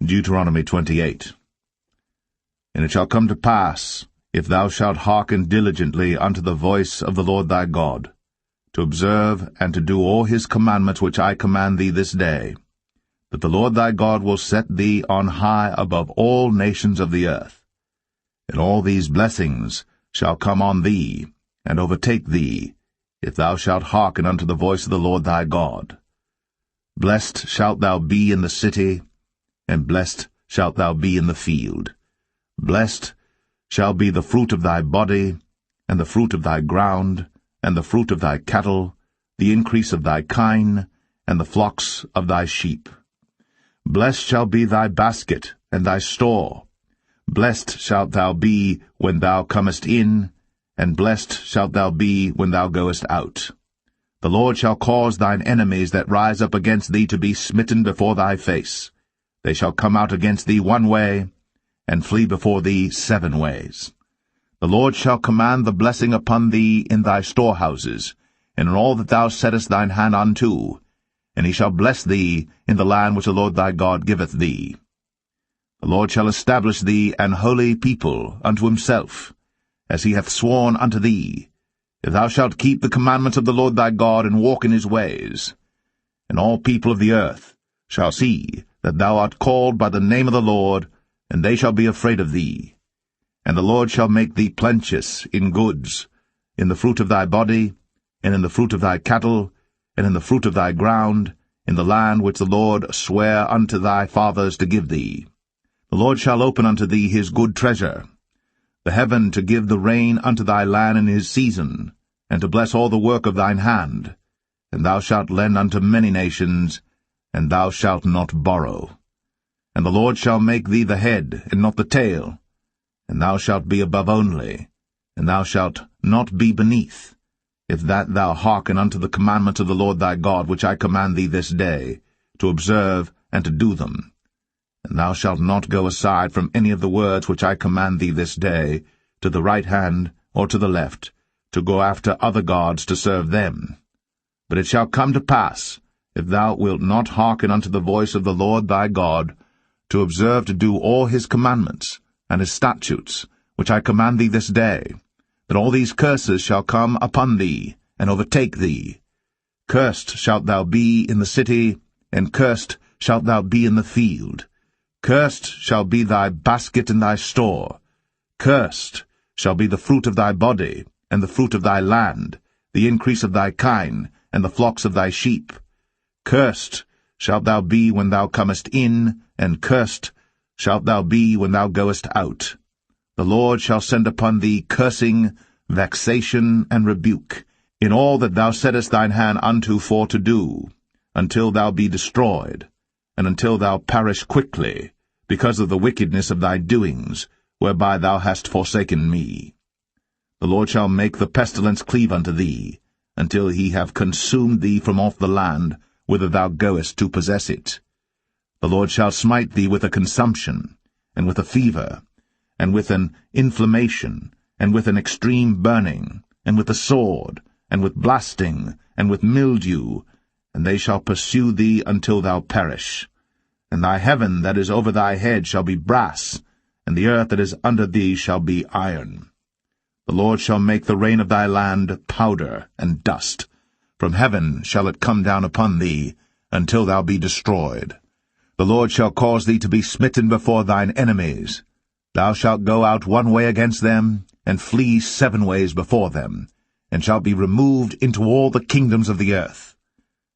Deuteronomy 28. And it shall come to pass, if thou shalt hearken diligently unto the voice of the Lord thy God, to observe and to do all his commandments which I command thee this day, that the Lord thy God will set thee on high above all nations of the earth. And all these blessings shall come on thee, and overtake thee, if thou shalt hearken unto the voice of the Lord thy God. Blessed shalt thou be in the city, and blessed shalt thou be in the field. Blessed shall be the fruit of thy body, and the fruit of thy ground, and the fruit of thy cattle, the increase of thy kine, and the flocks of thy sheep. Blessed shall be thy basket and thy store. Blessed shalt thou be when thou comest in, and blessed shalt thou be when thou goest out. The Lord shall cause thine enemies that rise up against thee to be smitten before thy face. They shall come out against thee one way, and flee before thee 7 ways. The Lord shall command the blessing upon thee in thy storehouses, and in all that thou settest thine hand unto, and he shall bless thee in the land which the Lord thy God giveth thee. The Lord shall establish thee an holy people unto himself, as he hath sworn unto thee, if thou shalt keep the commandments of the Lord thy God, and walk in his ways. And all people of the earth shall see that thou art called by the name of the Lord, and they shall be afraid of thee. And the Lord shall make thee plenteous in goods, in the fruit of thy body, and in the fruit of thy cattle, and in the fruit of thy ground, in the land which the Lord sware unto thy fathers to give thee. The Lord shall open unto thee his good treasure, the heaven to give the rain unto thy land in his season, and to bless all the work of thine hand. And thou shalt lend unto many nations, and thou shalt not borrow. And the Lord shall make thee the head, and not the tail, and thou shalt be above only, and thou shalt not be beneath, if that thou hearken unto the commandments of the Lord thy God, which I command thee this day, to observe and to do them. And thou shalt not go aside from any of the words which I command thee this day, to the right hand or to the left, to go after other gods to serve them. But it shall come to pass, if thou wilt not hearken unto the voice of the Lord thy God, to observe to do all his commandments and his statutes, which I command thee this day, that all these curses shall come upon thee, and overtake thee. Cursed shalt thou be in the city, and cursed shalt thou be in the field. Cursed shall be thy basket and thy store. Cursed shall be the fruit of thy body, and the fruit of thy land, the increase of thy kine, and the flocks of thy sheep. Cursed shalt thou be when thou comest in, and cursed shalt thou be when thou goest out. The Lord shall send upon thee cursing, vexation, and rebuke, in all that thou settest thine hand unto for to do, until thou be destroyed, and until thou perish quickly, because of the wickedness of thy doings, whereby thou hast forsaken me. The Lord shall make the pestilence cleave unto thee, until he have consumed thee from off the land, whither thou goest to possess it. The Lord shall smite thee with a consumption, and with a fever, and with an inflammation, and with an extreme burning, and with a sword, and with blasting, and with mildew, and they shall pursue thee until thou perish. And thy heaven that is over thy head shall be brass, and the earth that is under thee shall be iron. The Lord shall make the rain of thy land powder and dust. From heaven shall it come down upon thee, until thou be destroyed. The Lord shall cause thee to be smitten before thine enemies. Thou shalt go out one way against them, and flee 7 ways before them, and shalt be removed into all the kingdoms of the earth.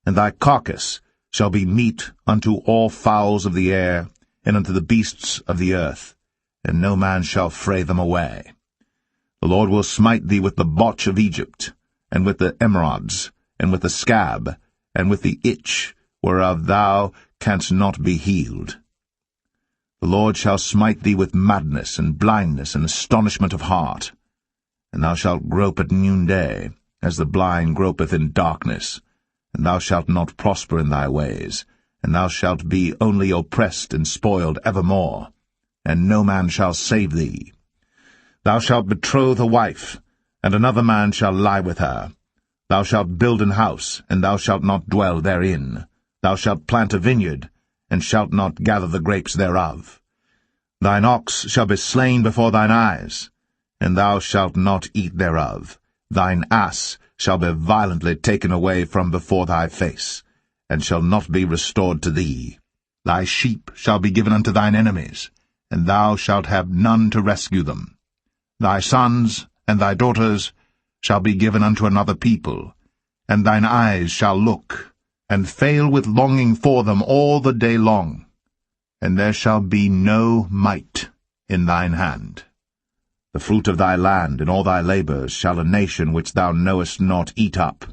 And thy carcass shall be meat unto all fowls of the air, and unto the beasts of the earth, and no man shall fray them away. The Lord will smite thee with the botch of Egypt, and with the emerods, and with the scab, and with the itch, whereof thou canst not be healed. The Lord shall smite thee with madness, and blindness, and astonishment of heart. And thou shalt grope at noonday, as the blind gropeth in darkness. And thou shalt not prosper in thy ways, and thou shalt be only oppressed and spoiled evermore, and no man shall save thee. Thou shalt betroth a wife, and another man shall lie with her. Thou shalt build an house, and thou shalt not dwell therein. Thou shalt plant a vineyard, and shalt not gather the grapes thereof. Thine ox shall be slain before thine eyes, and thou shalt not eat thereof. Thine ass shall be violently taken away from before thy face, and shall not be restored to thee. Thy sheep shall be given unto thine enemies, and thou shalt have none to rescue them. Thy sons and thy daughters shall be given unto another people, and thine eyes shall look, and fail with longing for them all the day long, and there shall be no might in thine hand. The fruit of thy land and all thy labours shall a nation which thou knowest not eat up,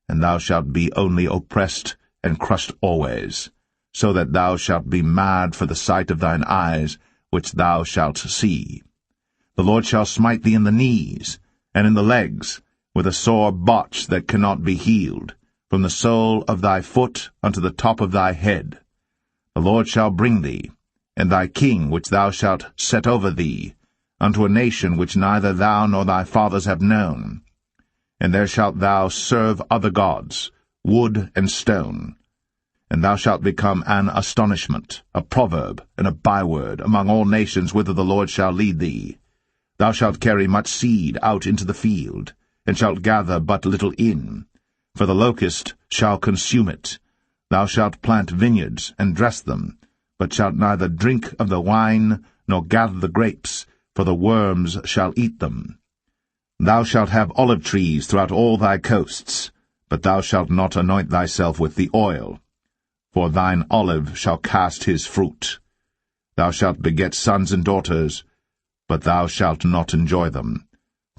and thou shalt be only oppressed and crushed always, so that thou shalt be mad for the sight of thine eyes, which thou shalt see. The Lord shall smite thee in the knees, and in the legs, with a sore botch that cannot be healed, from the sole of thy foot unto the top of thy head. The Lord shall bring thee, and thy king which thou shalt set over thee, unto a nation which neither thou nor thy fathers have known. And there shalt thou serve other gods, wood and stone. And thou shalt become an astonishment, a proverb, and a byword among all nations whither the Lord shall lead thee. Thou shalt carry much seed out into the field, and shalt gather but little in, for the locust shall consume it. Thou shalt plant vineyards, and dress them, but shalt neither drink of the wine, nor gather the grapes, for the worms shall eat them. Thou shalt have olive trees throughout all thy coasts, but thou shalt not anoint thyself with the oil, for thine olive shall cast his fruit. Thou shalt beget sons and daughters, but thou shalt not enjoy them,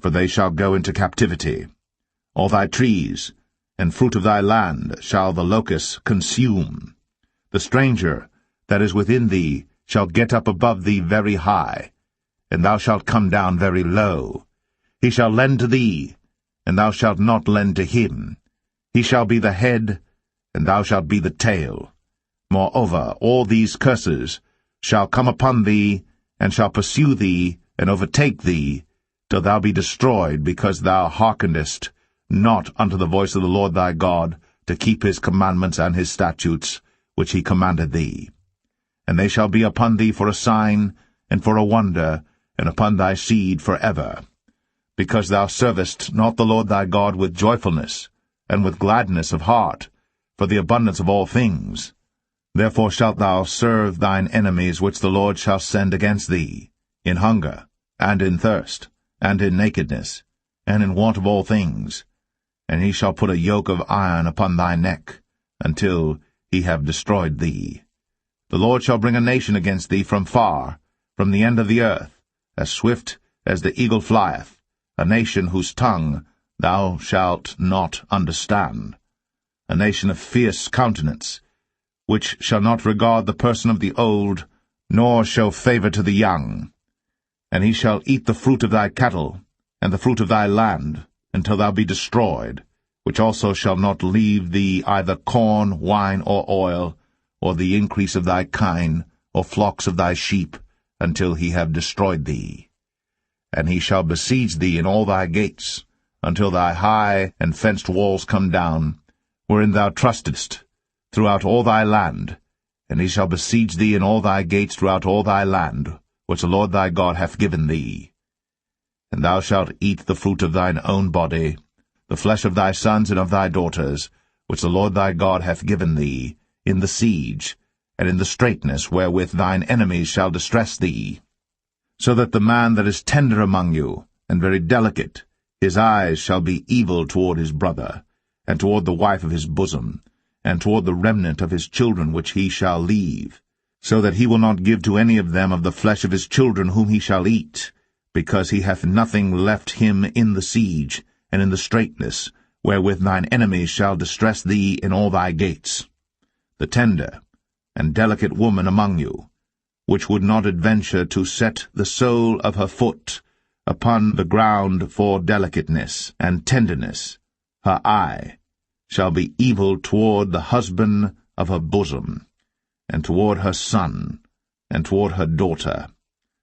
for they shall go into captivity. All thy trees and fruit of thy land shall the locusts consume. The stranger that is within thee shall get up above thee very high, and thou shalt come down very low. He shall lend to thee, and thou shalt not lend to him. He shall be the head, and thou shalt be the tail. Moreover, all these curses shall come upon thee, and shall pursue thee, and overtake thee, till thou be destroyed, because thou hearkenest not unto the voice of the Lord thy God, to keep his commandments and his statutes, which he commanded thee. And they shall be upon thee for a sign, and for a wonder, and upon thy seed for ever, because thou servest not the Lord thy God with joyfulness, and with gladness of heart, for the abundance of all things. Therefore shalt thou serve thine enemies which the Lord shall send against thee, in hunger, and in thirst, and in nakedness, and in want of all things. And he shall put a yoke of iron upon thy neck, until he have destroyed thee. The Lord shall bring a nation against thee from far, from the end of the earth, as swift as the eagle flieth, a nation whose tongue thou shalt not understand, a nation of fierce countenance, which shall not regard the person of the old, nor show favour to the young. And he shall eat the fruit of thy cattle, and the fruit of thy land, until thou be destroyed, which also shall not leave thee either corn, wine, or oil, or the increase of thy kine, or flocks of thy sheep, until he have destroyed thee. And he shall besiege thee in all thy gates, until thy high and fenced walls come down, wherein thou trustedst, throughout all thy land. And he shall besiege thee in all thy gates throughout all thy land, which the Lord thy God hath given thee. And thou shalt eat the fruit of thine own body, the flesh of thy sons and of thy daughters, which the Lord thy God hath given thee, in the siege, and in the straitness wherewith thine enemies shall distress thee. So that the man that is tender among you, and very delicate, his eyes shall be evil toward his brother, and toward the wife of his bosom, and toward the remnant of his children which he shall leave, so that he will not give to any of them of the flesh of his children whom he shall eat, because he hath nothing left him in the siege, and in the straitness, wherewith thine enemies shall distress thee in all thy gates. The tender and delicate woman among you, which would not adventure to set the sole of her foot upon the ground for delicateness and tenderness, her eye shall be evil toward the husband of her bosom, and toward her son, and toward her daughter,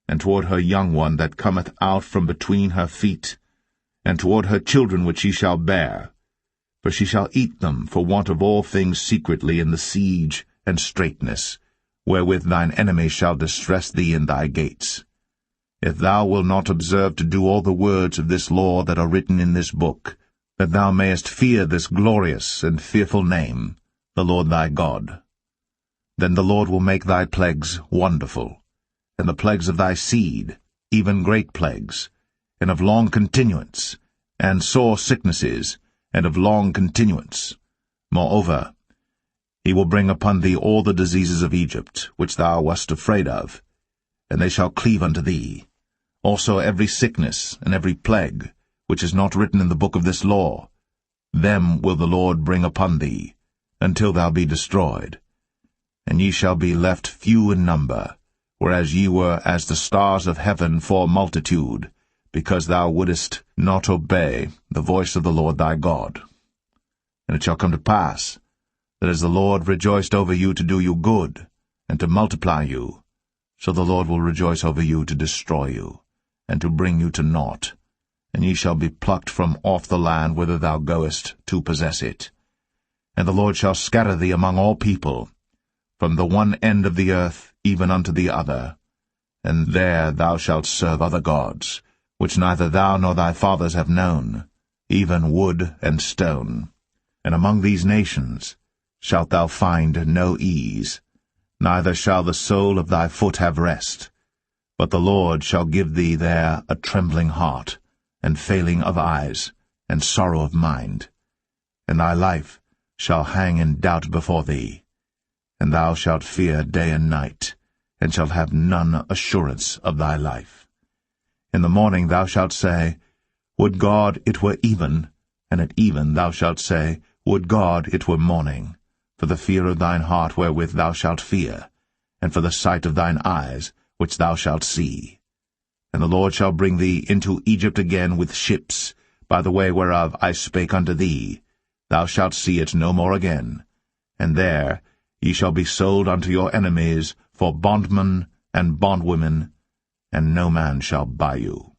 and toward her young one that cometh out from between her feet, and toward her children which she shall bear. For she shall eat them for want of all things secretly in the siege and straitness, wherewith thine enemies shall distress thee in thy gates. If thou wilt not observe to do all the words of this law that are written in this book, that thou mayest fear this glorious and fearful name, the Lord thy God, then the Lord will make thy plagues wonderful, and the plagues of thy seed, even great plagues, and of long continuance, and sore sicknesses, and of long continuance. Moreover, he will bring upon thee all the diseases of Egypt, which thou wast afraid of, and they shall cleave unto thee. Also every sickness and every plague, which is not written in the book of this law, them will the Lord bring upon thee, until thou be destroyed. And ye shall be left few in number, whereas ye were as the stars of heaven for multitude, because thou wouldest not obey the voice of the Lord thy God. And it shall come to pass, that as the Lord rejoiced over you to do you good, and to multiply you, so the Lord will rejoice over you to destroy you, and to bring you to naught, and ye shall be plucked from off the land whither thou goest to possess it. And the Lord shall scatter thee among all people, from the one end of the earth even unto the other, and there thou shalt serve other gods, which neither thou nor thy fathers have known, even wood and stone. And among these nations shalt thou find no ease, neither shall the sole of thy foot have rest. But the Lord shall give thee there a trembling heart, and failing of eyes, and sorrow of mind. And thy life shall hang in doubt before thee, and thou shalt fear day and night, and shalt have none assurance of thy life. In the morning thou shalt say, Would God it were even, and at even thou shalt say, Would God it were morning, for the fear of thine heart wherewith thou shalt fear, and for the sight of thine eyes which thou shalt see. And the Lord shall bring thee into Egypt again with ships, by the way whereof I spake unto thee. Thou shalt see it no more again. And there ye shall be sold unto your enemies for bondmen and bondwomen, and no man shall buy you.